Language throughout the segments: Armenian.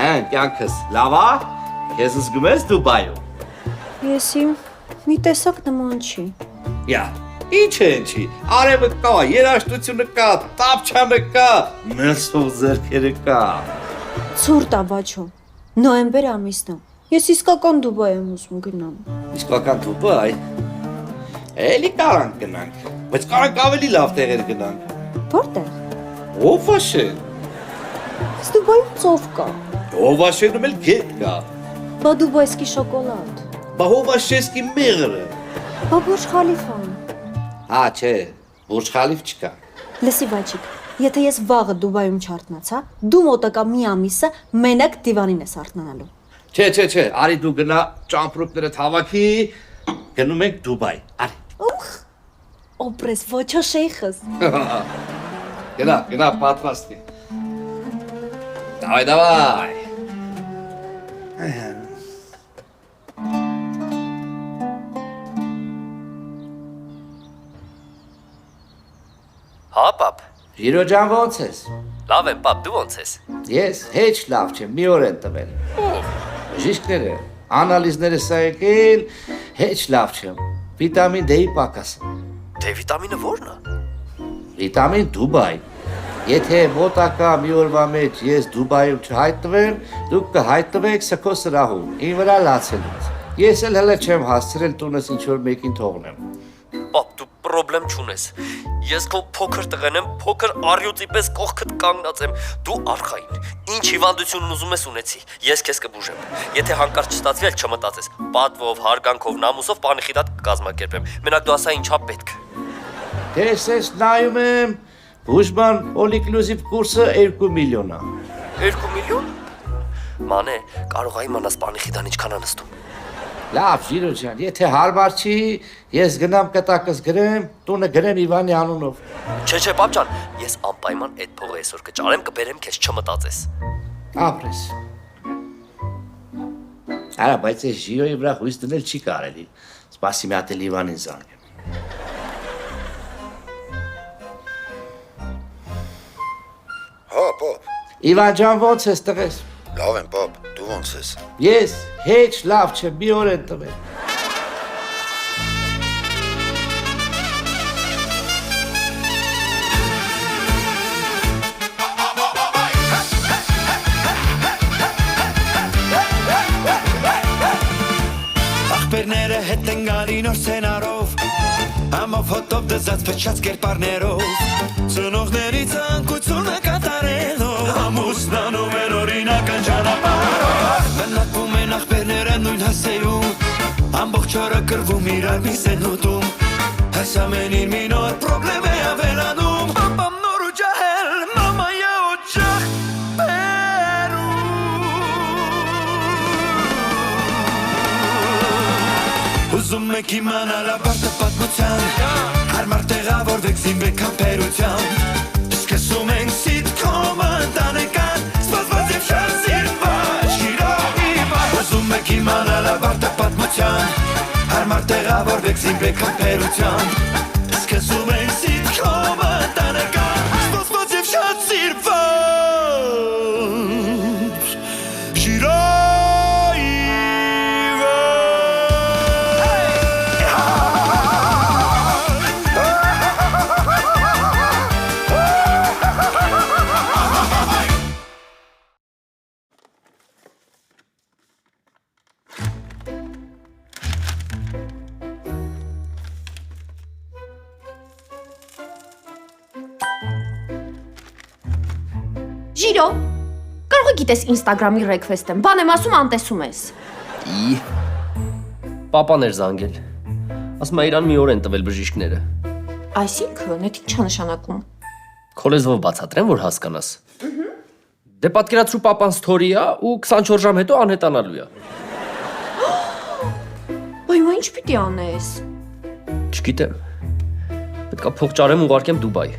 կյանքս լավ է, քեզ զգում ես Դուբայում։ Եսի մի տեսակ նման չի։ Յա, ինչ է ինչի, արևը կա, երաժշտությունը կա, տապչանը կա, մերսով ձեռքերը կա։ Ցուրտ է բաչո։ Նոյեմբեր ամիսն է։ Ես իսկական Դուբայ եմ ուզում գնամ։ Իսկական Դուբայ։ Էլի կարանք գնանք, բայց կարանք ավելի լավ տեղեր գնանք։ Որտեղ։ Ով վաշեն։ Ըստ Դուբայում ծով կա։ Ով վաշենում էլ գետ կա։ Բա դուբայսկի շոկոլադ։ Բա ով վաշեսկի մեղրը։ Բա Բուրջ Խալիֆան։ Հա, չէ, Բուրջ Խալիֆ չկա։ Լսի բաչիկ, եթե ես վաղը Դուբայում չարթնացա, դու մոտակա մի ամիսը մենակ դիվանին ես արթնանալու։ Չէ, արի դու գնա ճամպրուկները հավաքի, գնում ենք Դուբայ, արի։ Ուխ, օպրես ոչո շեյխս։ Գնա, պատրաստի։ Давай։ Հա, պապ։ Ժիրո ջան, ոնց ես։ Լավ եմ, պապ, դու ոնց ես։ Ես հեչ լավ չեմ, մի օր են տվել։ Բժիշկները, անալիզները սա եկել, հեչ լավ չեմ։ Վիտամին D-ի պակաս։ Դե վիտամինը ո՞րն է։ Վիտամին Դուբայ։ Եթե մոտակա մի օրվա մեջ ես Դուբայում չհայտնվեմ, դուք կհայտնվեք սքո սրահում, ին վրա լացելուց։ Ես էլ հələ չեմ հասցրել տունս ինչ-որ մեկին թողնեմ։ Պապ, դու պրոբլեմ չունես։ Ես քո փոքր տղեն եմ, փոքր առյուծի պես կողքդ կանգնած եմ։ Դու արխային։ Ինչ հիվանդություն ուզում ես ունեցի, ես քեզ կբուժեմ։ Եթե հանկարծ չստացվի, էլ չմտածես։ Պատվով, հարգանքով, նամուսով պանիխիդատ կկազմակերպեմ։ Մենակ դու ասա ինչա պետք։ Տեսես նայում եմ, բուժման all-inclusive կուրսը 2 միլիոն է։ 2 միլիոն։ Մանե, կարող է իմանաս պանիխիդան ինչքան է նստում։ Լավ, Ժիրո ջան, եթե հարմար չի, ես գնամ կտակս գրեմ, տունը գրեմ Իվանի անունով։ Չէ, պապ ջան, ես անպայման այդ փողը այսօր կճարեմ, կբերեմ քեզ չմտածես։ Ապրես։ Արա, բայց այս Ժիրոյի վրա հույս դնել չի կարելի։ Սպասի մի հատ էլ Իվանին զանգեմ։ Հա, պապ։ Իվան ջան, ոնց ես տղես։ Լավ եմ, պապ, դու ոնց ես։ Ես հեչ լավ չեմ, մի օր են տվել։ Ախպերները հետ են գալի նոր սենարով, ամով հոտով դզած փչած կերպարներով, ծնողների ցանկությունը կատարելով, ամուսնանում են օրինական ճանապարհով, բնակվում են ախպերները նույն հասեյում, ամբողջ օրը կռվում իրար մի սենուտում, այս ամենին մի նոր պրոբլեմ է ավելանում, պապամ նոր ու ջահել, մամայա օջախ Ուզում եք իմանալ ապարտը պատմության Հարմար տեղավորվեք զինվեք համբերությամբ Սկսում ենք սիտկոմը ընտանեկան Սպասված և շատ սիրված Շիրովի վար Ուզում եք իմանալ ապարտը պատմության Հարմար տեղավորվեք զինվեք համբերությամբ Սկսում ենք սիտկոմը ընտանեկան Սպասված և շատ սիրված Ժիրո, կարող է գիտես Instagram-ի request եմ, բան եմ ասում անտեսում ես։ Պապան էր զանգել։ Ասում է իրան մի օր են տվել բժիշկները։ Այսինքն, դա ի՞նչ է նշանակում։ Քո լեզվով բացատրեմ, որ հասկանաս։ Դե պատկերացրու պապան story է ու 24 ժամ հետո անհետանալու է։ Բայց ինչ պիտի անես։ Չգիտեմ։ Պետքա փող ճարեմ ուղարկեմ Դուբայ։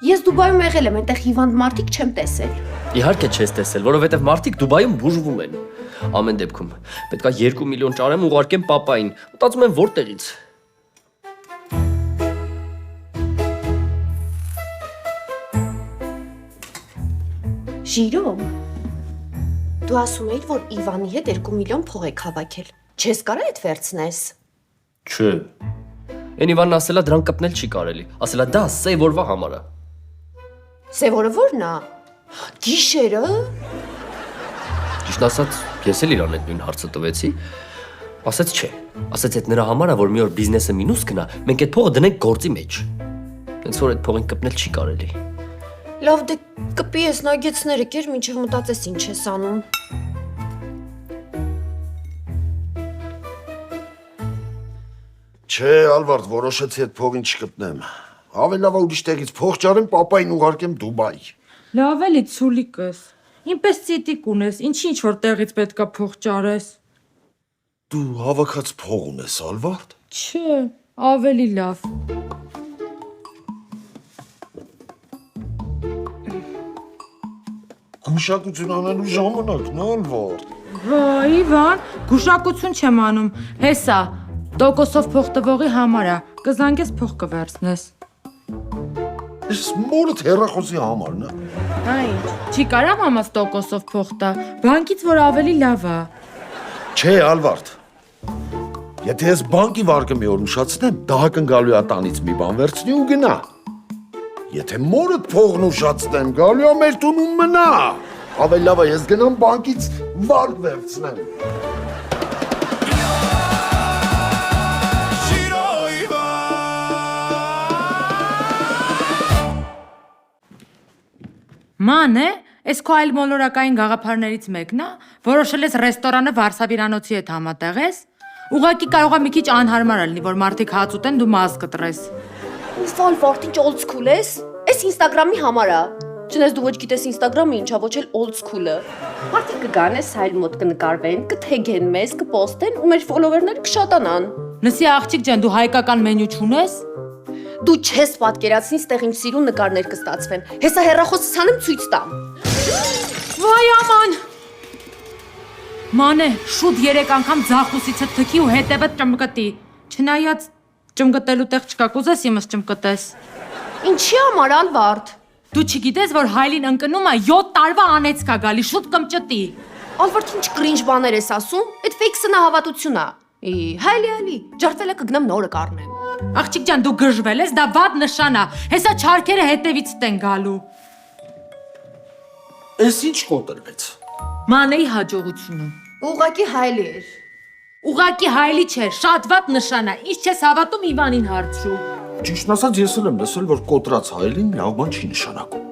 Ես Դուբայում եղել եմ, այնտեղ հիվանդ մարդիկ չեմ տեսել։ Իհարկե չես տեսել, որովհետև մարդիկ Դուբայում բուժվում են։ Ամեն դեպքում պետքա 2 միլիոն ճարեմ ուղարկեմ պապային։ Մտածում եմ որտեղից։ Ժիրո, Դու ասում էիր, որ Իվանի հետ 2 միլիոն փող եք հավաքել։ Չես կարա այդ վերցնես։ Չէ։ Էն Իվանն ասելա դրան կպնել չի կարելի։ Ասելա դա սև օրվա համար է։ Սևորը ո՞րն է։ Գիշերը։ Ճիշտ ասած, ես էլ իրան այդ նույն հարցը տվեցի։ Ասաց չէ։ Ասաց այդ նրա համար է, որ մի օր բիզնեսը մինուս գնա, մենք այդ փողը դնենք գործի մեջ։ Հենց որ այդ փողին կպնել չի կարելի։ Լավ, դե կպի ես նագեցները կեր, մինչև մտածես ինչ ես անում։ Չէ, Ալվարդ, որոշեցի այդ փողին չգտնեմ։ Ավելի լավ է ուրիշ տեղից փող ճարեմ, պապային ուղարկեմ Դուբայ։ Լավ էլի ցուլիկս։ Ինպես ցիտիկ ունես, ինչ որ տեղից պետքա փող ճարես։ Դու հավաքած փող ունես, Ալվարդ։ Չէ, ավելի լավ։ Գուշակություն անելու ժամանակն է, Ալվարդ։ Վայ, Իվան, գուշակություն չեմ անում։ Հեսա, տոկոսով փող տվողի համար է։ Կզանգես փող կվերցնես։ Ես մորդ հեռախոսի համարն է։ Այ, չի կարա մամաս տոկոսով փող տա։ Բանկից որ ավելի լավ է։ Չէ, Ալվարդ։ Եթե ես բանկի վարկը մի օր ուշացնեմ, դահակն գալու է տանից մի բան վերցնի ու գնա։ Եթե մորդ փողն ուշացնեմ, գալու է մեր տունում մնա։ Ավելի լավ է ես գնամ բանկից վարկ վերցնեմ։ Ման է, այս քո այլ մոլորակային գաղափարներից մեկն է, որոշել ես ռեստորանը Վարսավիրանոցի հետ համատեղես։ Ուղղակի կարող է մի քիչ անհարմար լինի, որ մարդիկ հաց ուտեն, դու մազ կտրես։ Վալվարդ, ինչ old school ես։ Էս Instagram-ի համար է։ Չնես դու ոչ գիտես Instagram-ը ինչա, ոչ էլ old school-ը։ Մարդիկ կգան էս հայլ մոտ կնկարվեն, կթեգեն մեզ, կպոստեն ու մեր ֆոլովերները կշատանան։ Լսի աղջիկ ջան, դու հայկական մենյու չունես։ Դու չես պատկերացնի, ստեղ իմ սիրուն նկարներ կստացվեն։ Հեսա հեռախոսս հանեմ ցույց տամ։ Վայ աման։ Մանե, շուտ 3 անգամ ձախուսիցը թքի ու հետևը ճմկտի։ Չնայած ճմկտելու տեղ չկա, կուզես իմս ճմկտես։ Ինչի համար, Ալվարդ։ Դու չգիտես, որ հայլին ընկնում է 7 տարվա անեցք է գալի, շուտ կմճտի։ Ալվարդ, ինչ կրինջ բաներ ես ասում։ Այդ ֆեյքսը հավատություն է։ Հայլի, ջարդելը կգնամ նորը կառնեմ։ Աղջիկ ջան, դու գժվել ես, դա վատ նշան է։ Հեսա չարքերը հետևից տեն գալու։ Էս ինչ կոտրվեց։ Մանեի հաջողությունը։ Ուղղակի հայլի էր։ Ուղակի հայլի չէ, շատ վատ նշան է։ Ինչ չես հավատում Իվանին հարցրու։ Ճիշտն ասած ես էլ եմ լսել, որ կոտրած հայլին լավ բան չի նշանակում։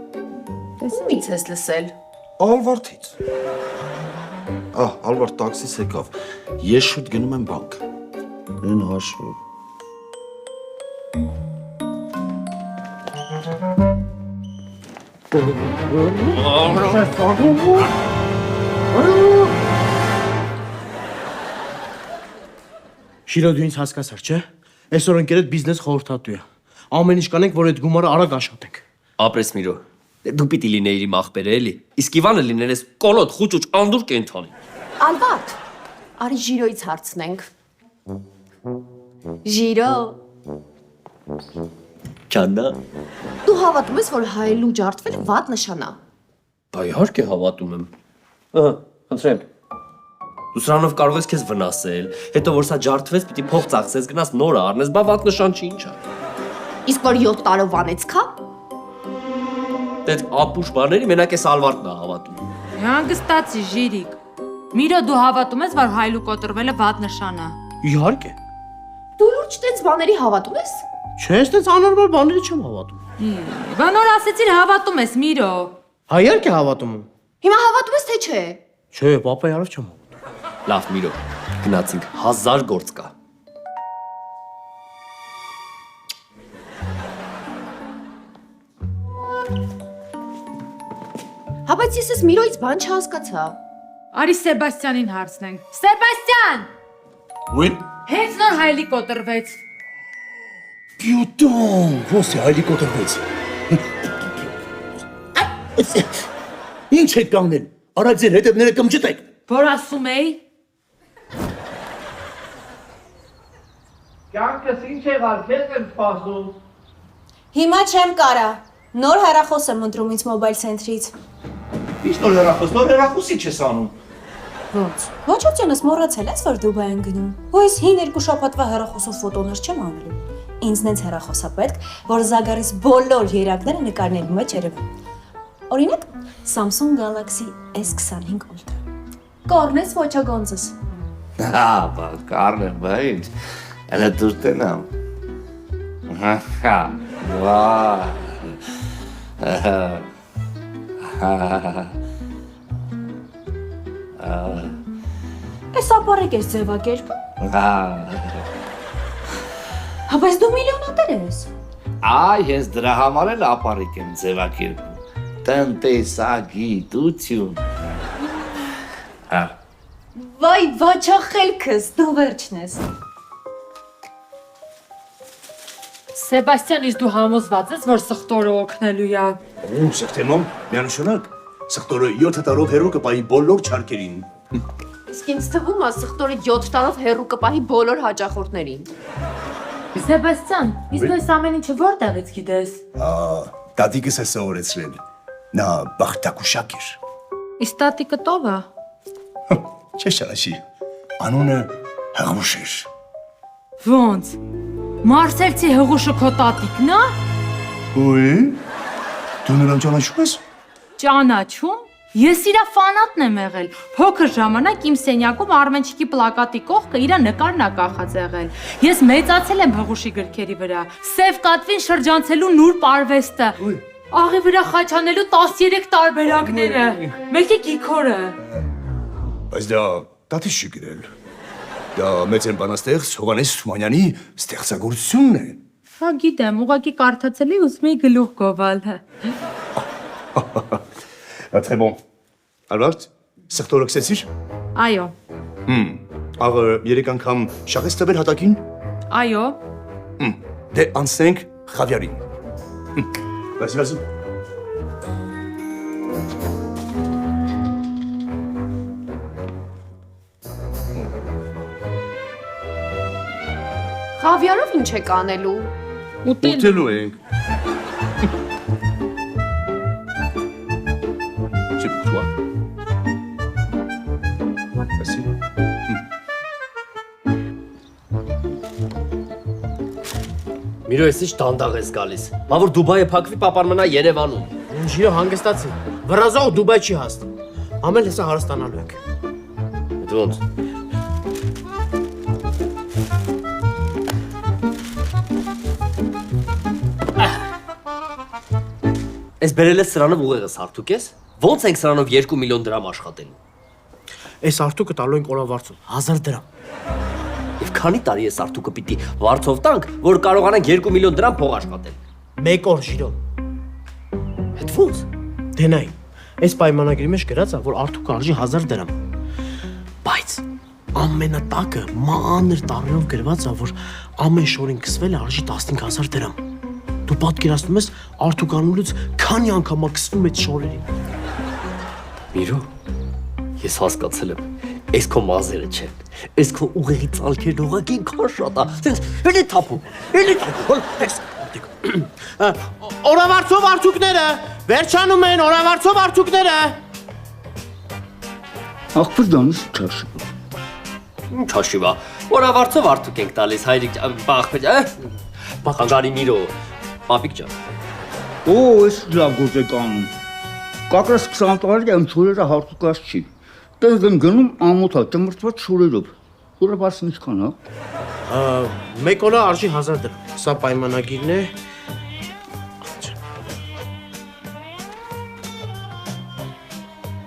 Ումից ես լսել։ Ալվարդից։ Ալվարդ տաքսիս եկավ։ Ես շուտ գնում եմ բանկ։ Այն հաշվը։ Շիրո դու ինձ հասկացար, չէ՞։ Այսօր ընկերդ բիզնես խորհրդատու է։ Ամեն ինչ կանենք, որ այդ գումարը արագ աշխատենք։ Ապրես Միրո։ Դու պիտի լինեիր իմ աղբերը էլի։ Իսկ Իվանը լիներ էս կոլոտ, խուճուճ, անդուր կենթանի։ Ալվարդ, արի Ժիրոյից հարցնենք։ Ժիրո, Չանա։ դու հավատում ես, որ հայլու ջարդվելը վատ նշան է։ Բա իհարկե հավատում եմ։ Ահա, խնդրեմ։ Դու սրանով կարող ես քեզ վնասել, հետո որ սա ջարդվես, պիտի փող ծախսես, գնաս նորը առնես, բա վատ նշան չի, ինչ է։ Իսկ որ 7 տարով անեցքա։ Դե ապուշ բաների մենակ էս Ալվարդն է հավատում։ Հանգստացի Ժիրիկ։ Միրո դու հավատում ես, որ հայլու կոտրվելը վատ նշան է։ Իհարկե։ Դու լուրջ տենց բաների հավատում ես։ Չէ, այդպես անորմալ բաների չեմ հավատում։ Բա նոր ասեցիր հավատում ես Միրո։ Հա իհարկե հավատում եմ։ Հիմա հավատում ես թե չէ։ Չէ, պապայի արավ չեմ հավատում։ Լավ Միրո, գնացինք 1000 գործ կա։ Հա բայց ես էս Միրոյից բան չհասկացա։ Արի Սեբաստյանին հարցնենք։ Սեբաստյան։ Ույն։ Հենց նոր հայլի կոտրվեց։ Պյուտոն, ոսի հայլի կոտրվեց։ Ինչ եք կանգնել։ Արագ ձեր հետևները կմճտեք։ Որ ասում էի։ Կյանքս ինչ եղար, քեզ եմ սպասում։ Հիմա չեմ կարա։ Նոր հեռախոս եմ ընտրում ինձ մոբայլ ցենտրից։ Ինչ նոր հեռախոս, նոր հեռախոսի չես անում։ Ոնց։ Ոչոչյանս մոռացել ես, որ Դուբայ են գնում։ Ու այս հին երկու շաբաթվա հեռախոսով ֆոտոներ չեմ անելու։ Ինձ նենց հեռախոսա պետք, որ Զագարիս բոլոր երակները նկարների մեջ երևան։ Օրինակ, Samsung Galaxy S25 Ultra։ Կորնես ոչագոնցս։ Հա, բա կարնեմ, բայց elə դուրտենամ։ Հա, վա։ Այս ապարիկ ես ձևակերպում։ Հա։ Հա, բայց դու միլիոնատեր ես։ Այ ես դրա համար էլ ապարիկ եմ ձևակերպում։ Տնտեսագիտություն։ Հա։ Վայ, վաչախելքս, դու վերջն ես։ Սեբաստիան, իսկ դու համոզված ես, որ սխտորը օգնելու է։ Սխտեմոմ, միանշանակ, սխտորը 7 տարով հերո կպայի բոլոր չարքերին։ Իսկ ինձ թվում է սխտորը 7 տարով հերու կպահի բոլոր հաճախորդներին։ Սեբաստիան, իսկ դու այս ամեն ինչը որտեղից գիտես։ Տատիկս է սովորեցրել։ Նա բախտակուշակ էր։ Իսկ տատիկը ով է։ Չես ճանաչի։ Անունը Հղուշ էր։ Ոնց։ Մարսելցի հղուշը քո տատիկն է։ Ոյ։ Դու նրան ճանաչում ես։ Ճանաչում։ Ես իր ֆանատն եմ եղել։ Փոքր ժամանակ իմ սենյակում Արմենչիկի պլակատի կողքը իր նկարն է կախած եղել։ Ես մեծացել եմ հղուշի գրքերի վրա։ Սև կատվին շրջանցելու նուրբ արվեստը։ Աղի վրա խաչանելու 13 տարբերակները։ Մեկի գիքորը։ Բայց դա տատիս չի գրել։ Դա մեծ բանաստեղծ Հովանես Թումանյանի ստեղծագործությունն է։ Հա գիտեմ, ուղղակի կարդացել էի ուսում էի գլուխ գովալ։ Très bon։ Ալվարդ, սխտորը քսեցիր։ Այո։ Աղը 3 անգամ շաղես տվել հատակին։ Այո։ Դե անցնենք խավիարին։ Վասի։ Խավիարով ինչ եք անելու։ Ուտելու ենք։ C'est pour toi. Vas-y. Միրո, ես ինչ դանդաղ ես գալիս։ Բա որ Դուբայը փակվի, պապարմանա Երևանում։ Ինչիրը հանգստացի։ Վրազող Դուբայ չի հասնում։ Ամեն հեսա հարստանալու եք։ Դու ոնց։ Ես բերել ես սրանով ուղեղս հարթուկ ես։ Ոնց ենք սրանով 2 միլիոն դրամ աշխատելու։ Այս արտուկը տալու ենք օրավարձում 1000 դրամ։ Եվ քանի տարի ես արդուկը պիտի վարձով տանք, որ կարողանանք 2 միլիոն դրամ փող աշխատել։ Մեկ օր Ժիրո։ Հետ ոնց։ Դենայ։ Այս պայմանագրի մեջ գրած է, որ արտուկը արժի 1000 դրամ։ Բայց ամենատակը մանր տառերով գրված է, որ ամեն շորին կսվել է արժի 15000 դրամ։ Դու պատկերացնում ես արտուկանուլուց քանի անգամ է կսվում այդ շորերին։ Միրո, ես հասկացել եմ, այս քո մազերը չեն, այս քո ուղեղի ծալքերն ուղղակի քան շատ է, էլի թափում, Օրավարձով արտուկները, վերջանում են օրավարձով արտուկները։ Աղբր դանս չաշի։ Ինչ հաշիվա, օրավարձով արդուկ ենք տալիս, հայրիկ, բախպեջ, խանգարի Միրո, պապիկ ջան։ Օ, ես լավ գործ եք անում։ Կակրս 20 տարի եմ շորերը հարթուկած չի։ Տես եմ գնում ամոթա, ճմրտված շորերով։ Օրավարձն ինչքան, հա։ Մեկ օրը արժի 1000 դրամ։ Սա պայմանագիրն է։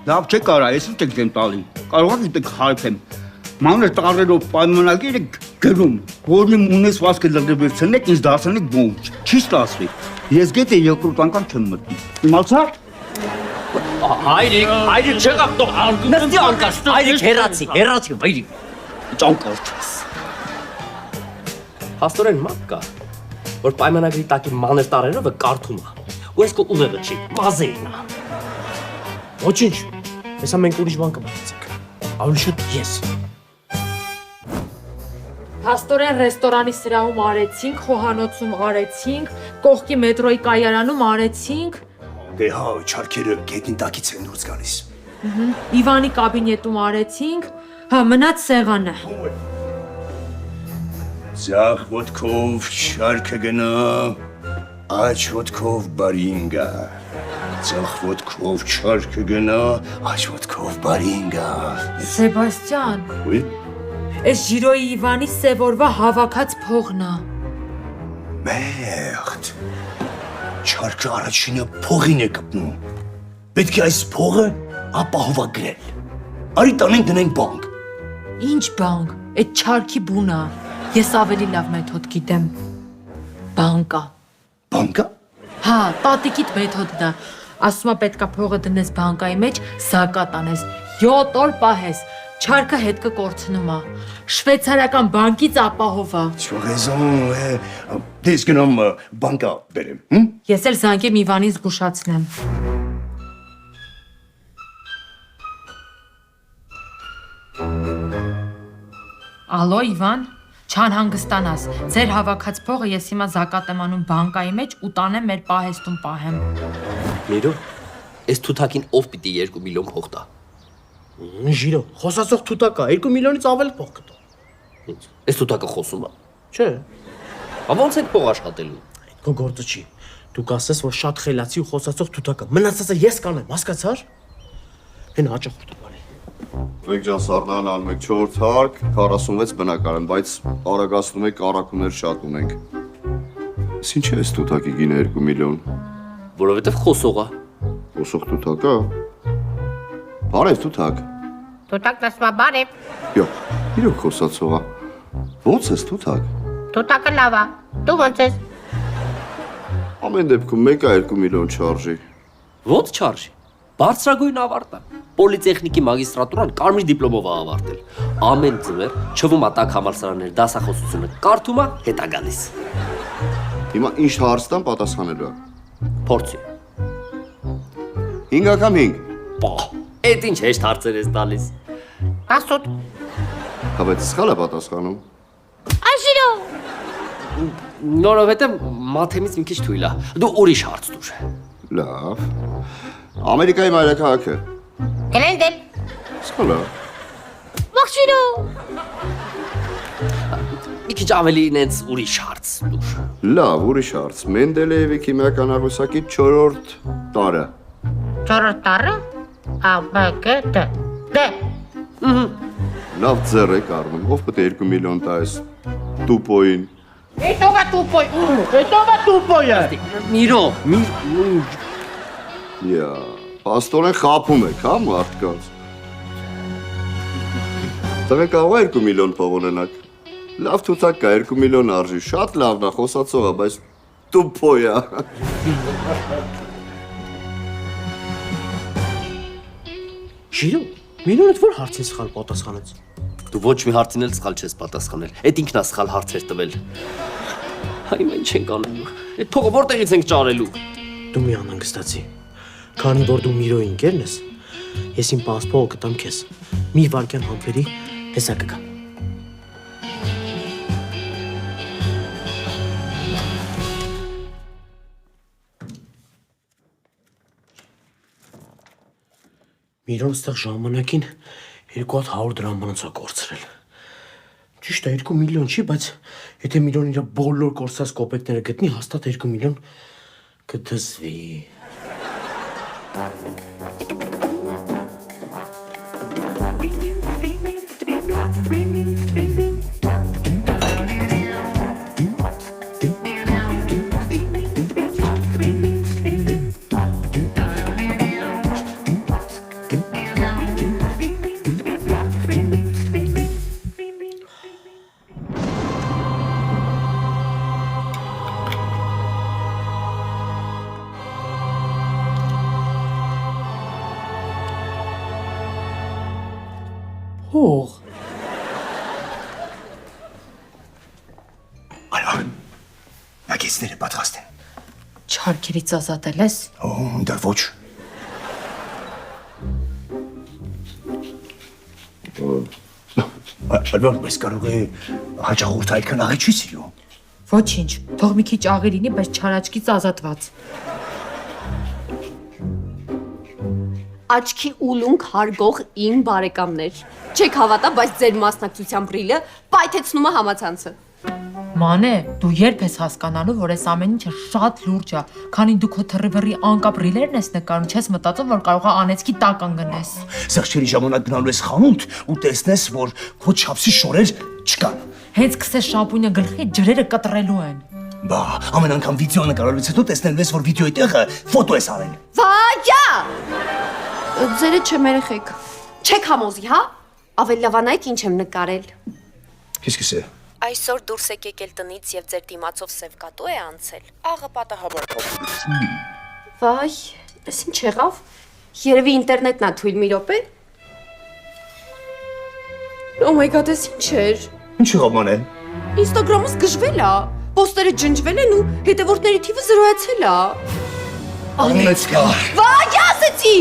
Լավ չէ կարա, ես ինչ եք դեմ տալի։ Կարող եք դեք հարփեմ։ Մանր տարերով պայմանագիր եք գրում, որ իմ ունեցվածքը լրիվեցնեք, ինձ դարձնեք բոմջ։ Չի ստացվի։ Ես գետե երկրորդ անգամ չեմ մտնում։ Իմացա՞ր։ Հայրիկ, չեղավ, նստի անկաշ, հայրիկ, հերացի, վայրիկ։ Ճանկարդ ես։ Հաստորեն մարդ կա, որ պայմանագրի տակի մանր տարերովը կարդում է, ու ես քո ուղեղը չի, մազերն է։ Ոչինչ։ Հեսա մենք ուրիշ բան կմտածենք։ Ավելի շուտ ես։ Հաստորեն ռեստորանի սրահում արեցինք, խոհանոցում արեցինք, կողքի մետրոյի կայարանում արեցինք։ Դե հա, չարքերը գետնի տակից են դուրս գալիս։ Իվանի կաբինետում արեցինք, հա մնաց սեղանը։ Ձախ ոտքով շարքը գնա, աջ ոտքով բարին գա։ Ձախ ոտքով շարքը գնա, աջ ոտքով բարին գա։ Սեբաստիան, Ուի, այս Ժիրոյի Իվանի սևորվա հավաքած փողն է։ մեղդ։ Շարքը առաջինը փողին է կպնում։ Պետք է այս փողը ապահովագրել։ Արի տանենք դնենք բանկ։ Ինչ բանկ, այդ չարքի բուն է։ Ես ավելի լավ մեթոդ գիտեմ։ Բանկա։ Բանկա։ Հա, տատիկիդ մեթոդն է։ Ասում է պետքա փողը դնես բանկայի մեջ, զակատ անես, 7 օր պահես, չարքը հետ կկորցնում է։ Շվեյցարական բանկից ապահով է։ Չորեզոն, դες գնամ բանկա բերեմ։ Ես էլ զանգեմ Իվանին զգուշացնեմ։ Ալո Իվան, չանհանգստանաս։ Ձեր հավաքած փողը ես հիմա զակատ եմ անում բանկայի մեջ ու տանեմ մեր պահեստում պահեմ։ Միրո, այս թութակին ով պիտի 2 միլիոն փող տա։ Ժիրո, խոսացող թութակա 2 միլիոնից ավել փող կտա։ Ինչ։ Այս թութակը խոսում է։ Չէ, Ա ո՞նց եք փող աշխատելու։ քո գործը չի։ Դու կասես, որ շատ խելացի ու խոսացող թութակա։ Մնացածը ես կանեմ, հասկացար։ Հեն հաճախորդ բարի։ Մենք ջան սառնան անում եք 4 հարկ, 46 բնակարան, բայց արագացնում եք առաքումներ շատ ունենք։ Ինչ է այս թութակի գինը 2 միլիոն։ Որովհետև խոսող է։ Խոսող թութակա։ Բարև թութակ։ Թութակ դասվա բարև, Յո, իրոք խոսացող է։ Ո՞նց ես թութակ։ թութակը լավ է, դու ոնց ես։ Ամեն դեպքում մեկը 2 միլիոն չարժի։ Ո՞նց չարժի։ Բարձրագույն ավարտ է։ Պոլիտեխնիկի մագիստրատուրան կարմիր դիպլոմով է ավարտել։ Ամեն ձմեռ չվում է տակ համալսարաններ դասախոսությունը կարդում է, հետա գալիս։ Հիմա ինչ հարց տամ պատասխանելու է։ Փորձի։ 5 անգամ 5։ Պահ, այդ ինչ հեշտ հարցեր ես տալիս։ 18, Հա բայց սխալ է պատասխանում։ Աժիրո, Նորովհետև մաթեմից մի քիչ թույլ է։ Դու ուրիշ հարց տուր։ Լավ։ Ամերիկայի մայրաքաղաքը։ Գլենդել, Սխալ է։ Մախշիրո, Մի քիչ ավելի ինձ ուրիշ հարց տուր։ Լավ, ուրիշ հարց։ Մենդելեևի քիմիական աղյուսակի 4-րդ տարը։ չորրորդ տարը, ԱԲԿԴ, դե, Լավ ձեռ եք առնում, ով պետք է 2 միլիոն տա այս տուպոին։ Էտովա տուպոյը, Միրո, Յա, պաստորեն խափում եք, հա մարդկանց։ Տղեկ կարող է 2 միլիոն փող ունենաք։ Լավ թութակ կա, 2 միլիոն արժի, շատ լավն է, խոսացող է, բայց տուպոյ է։ Ժիրո, միլիոնդ որ հարցին սխալ պատասխանեց։ դու ոչ մի հարցին էլ սխալ չես պատասխանել։ Այդ ինքն է սխալ հարցեր տվել։ Հիմա ինչ ենք անելու։ Այդ փողը որտեղից ենք ճարելու։ Դու մի անհանգստացի։ Քանի որ դու Միրոյի ընկերն ես, ես իմ պասպորտը կտամ քեզ։ Մի վարքյան համբերի հեսա կգա։ Միրոն ստեղ ժամանակին 200 դրամ մնացա կորցրել։ Ճիշտ է 2 միլիոն չի, բայց եթե Միրոն իր բոլոր կորցած կոպեկները գտնի, հաստատ 2 միլիոն կդզվի։ Փող։ Ալան, մագիստները պատրաստ են։ Չարքերից ազատել ես։ Դեռ ոչ։ Ալան, բայց կարող է հաջողորդ այդքան աղի չի սիրում։ Ոչինչ, թող մի քիչ աղի լինի, բայց չարաճկից ազատված։ աչքի ուլունք հարգող իմ բարեկամներ։ Չեք հավատա, բայց ձեր մասնակցությամբ ռիլը պայթեցնում է համացանցը։ Մանե, դու երբ ես հասկանալու, որ այս ամեն ինչը շատ լուրջ է, քանի դու քո թռիվռի անկապ ռիլերն ես նկարում, չես մտածում, որ կարող է անեծքի տակ ընկնես։ Սեղչերի ժամանակ գնալու ես խանութ ու տեսնես, որ քո չափսի շորեր չկան։ Հենց սկսես շամպունյա գլխի ջրերը կտրելու են։ Բա, ամեն անգամ վիդեո նկարելուց հետո տեսնելու ես, որ վիդեոյի տեղը ֆոտո ես արել։ Վայա! Ձերը չեմ երեխեք։ Չեք համոզի, հա? Ավելի լավ անայք ինչ եմ նկարել։ Qu'est-ce que c'est? Այսօր դուրս եք եկել տնից եւ ձեր դիմացով սև կատու է անցել։ Աղը պատահաբար փոխվեց։ Վայ, էս ինչ եղավ։ Երևի ինտերնետն է թույլ մի րոպե։ Oh my god, էս ինչ էր։ Ինչ եղավ մանե։ Ինստագրամս գժվել է։ Պոստերը ջնջվել են ու հետևորդների թիվը զրոյացել է։ Անեցքա։ Վայ, ասեցի։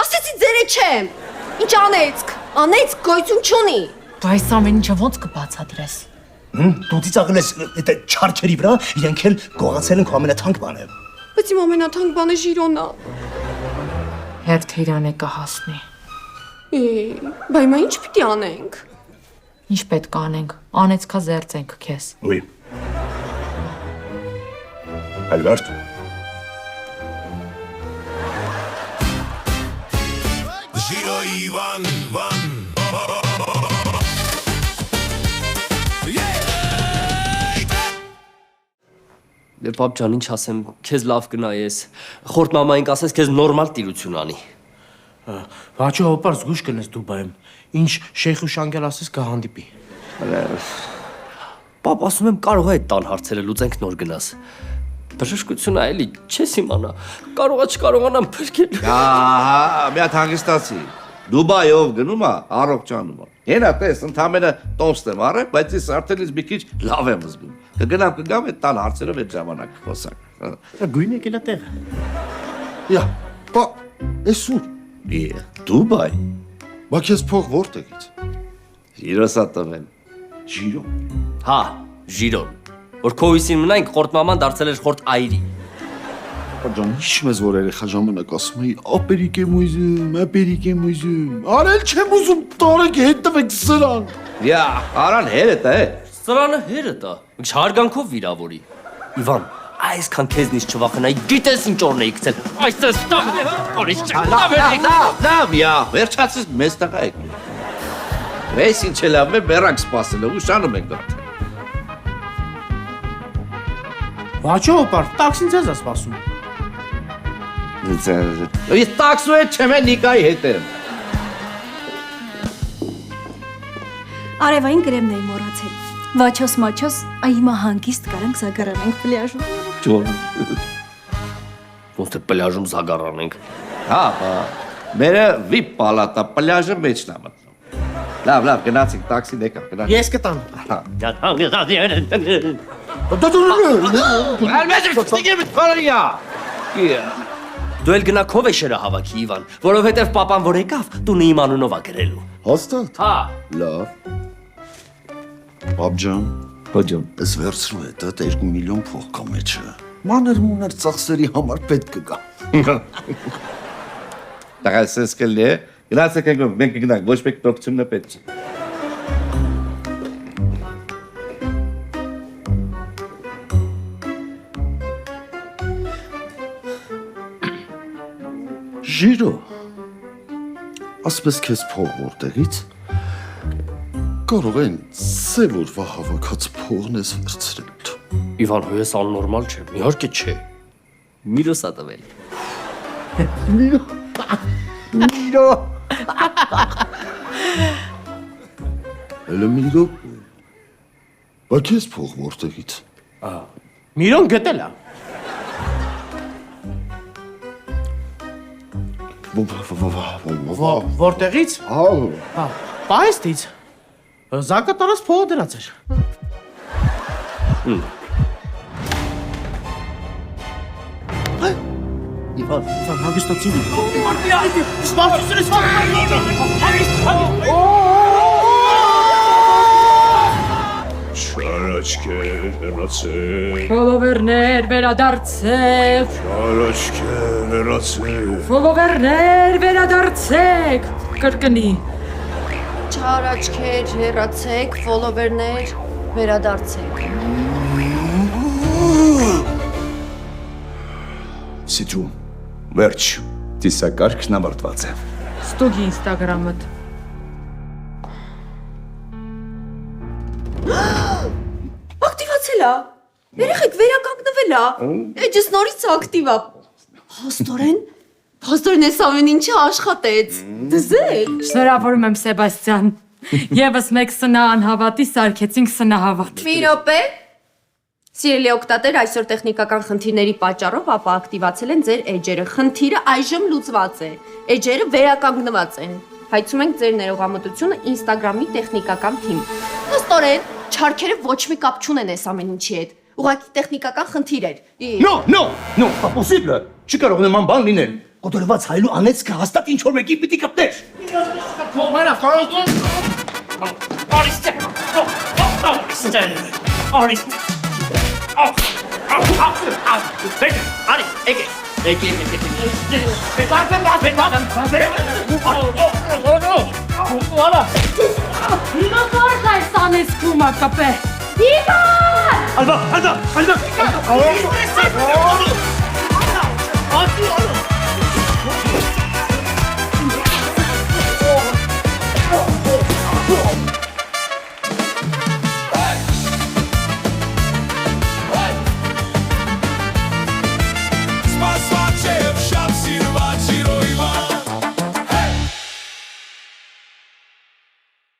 Ասեցի ձերը չեմ։ Ինչ անեցք։ Անեցք գոյություն չունի։ Դու այս ամեն ինչը ո՞նց կբացատրես։ Դու ծիծաղել ես այդ չարչերի վրա, իրենք էլ գողացել են քո ամենաթանկ բանը։ Բայց իմ ամենաթանկ բանը Ժիրոնն է։ Հերթ Իրանը կհասնի։ Բայ մա ինչ պիտի անենք։ Ինչ պետք է անենք։ Անեցքա զերծենք քեզ։ Oui. Albert. Ժիրո Իվան, Վան։ Դե պապ ջան, ինչ ասեմ, քեզ լավ կնայես։ Խորտ մամային կասես, քեզ նորմալ տիրություն անի։ Վաճո հոպար զգուշ կնես Դուբայում։ Ինչ Շեյխ Ուշանգել ասես կհանդիպի։ Պապ, ասում եմ, կարող է այդ տան հարցերը լուծենք նոր գնաս։ Բժշկությունը էլի չես իմանա։ Կարողա չկարողանամ փրկել։ Ահա, մի հատ հանգստացի։ Դուբայով գնում է, առողջանում է։ Հենա տես, ընդամենը տոստը եմ առել, բայց ես արդեն ինձ մի քիչ լավ եմ զգում։ Կգնամ այդ տան հարցերով այդ ժամանակ խոսանք։ Գույն եկել է տեղը։ Յա, բա, էս ուր։ Դուբայ։ Բա քեզ փող որտեղից։ Ժիրոսա տվեն։ Ժիրո։ Հա, Ժիրոն։ Որ քո հույսին մնայինք, խորտ մաման դարձել էր խորտ այրի։ Ջան, հիշում ես, որ երեխա ժամանակ ասում էի, ապերիկ եմ ուզում, ապերիկ եմ ուզում։ Արել չեմ ուզում, տարեք հետևեք սրան։ Յա, արան հերդ է։ Սրանը հերդ է։ Ինչ հարգանքով վիրավորի։ Իվան, այսքան քեզնից չվախենայի, գիտես ինչ օրն էի գցել։ Այսպես Լավ, յա, վերջացես մեզ տղա եք։ Ես ինչ է լավ է, բերանք սպասել է, ուշանում ենք դրդ։ Վաճո հոպար, տաքսին ձեզ է սպասում։ Ես տաքսու հետ չեմ է Նիկայի հետ եմ։ Արևային կրեմն էի մոռացել։ Վաչոս մաչոս, այ հիմա հանգիստ կարանք զագարանենք պլյաժում։ Ջոն։ Ոնց է պլյաժում զագարանենք։ Հա, բա, մերը վիպ պալատա, պլյաժը մեջն է մտնում։ Լավ, գնացինք, տաքսին եկավ, գնացինք։ Ես կտամ։ Դու էլ գնա քո վեշերը հավաքի Իվան, որովհետև պապան որ եկավ, տունը իմ անունով ա գրելու։ Հաստատ։ Հա։ Լավ։ Բաբ ջան, Հոջոն։ ես վերցրու է, դա 2 միլիոն փող կա մեջը։ Մանր ծախսերի համար պետք կգա։ Տղա սես կլի է, գնացեք ենք, մենք գնանք, ոչ մեկ տոքցումն է պետք չի։ Ժիրո, ասպես քեզ փող որտեղից, կարող են սևորվա հավաքած փողն ես վերցրել։ Իվան, հույս աննորմալ չէ, իհարկե չէ։ Միրոս ա տվել։ Միրո։ Էլը միրո։ Բա քեզ փող որտեղից։ Միրոն գտել է։ Որտեղից։ Հա։ Պայստից։ Զակատարած փողը դրած էր։ Իվան, հագստացին։ Չարաչքեր հեռացեք, Ֆոլովերներ վերադարձեք, չարաչքեր հեռացեք, ֆոլովերներ վերադարձեք, կրկնի։ Չար աչքեր, հեռացեք, ֆոլովերներ, վերադարձեք։ Սիթու, վերջ, տիսակարգն ավարտված է։ Ստուգի Instagram-ըդ։ Ակտիվացել է։ Երեխեք վերականգնվել է։ Էջս նորից ակտիվ է։ Փաստորեն էս ամեն ինչը աշխատեց։ Դզեք։ Շնորհավորում եմ Սեբաստիան։ Եվս մեկ սնա անհավատի սարքեցինք սնահավատ։ Մի րոպե։ Սիրելի օգտատեր, այսօր տեխնիկական խնդիրների պատճառով ապա ակտիվացել են ձեր էջերը։ Խնդիրը այժմ լուծված է։ Էջերը վերականգնված են։ Հայցում ենք ձեր ներողամտությունը Instagram-ի տեխնիկական թիմ։ Փաստորեն, չարքերը ոչ մի կապ չունեն այս ամեն ինչի հետ։ Ուղղակի տեխնիկական խնդիր էր։ No, impossible։ Չի կարող նման բան լինել։ Կոտրված հայլու անեծքը հաստատ ինչ որ մեկի պիտի կպտեր։ Հիմա կարդ այս անեսկում ակապե։ Ալբա։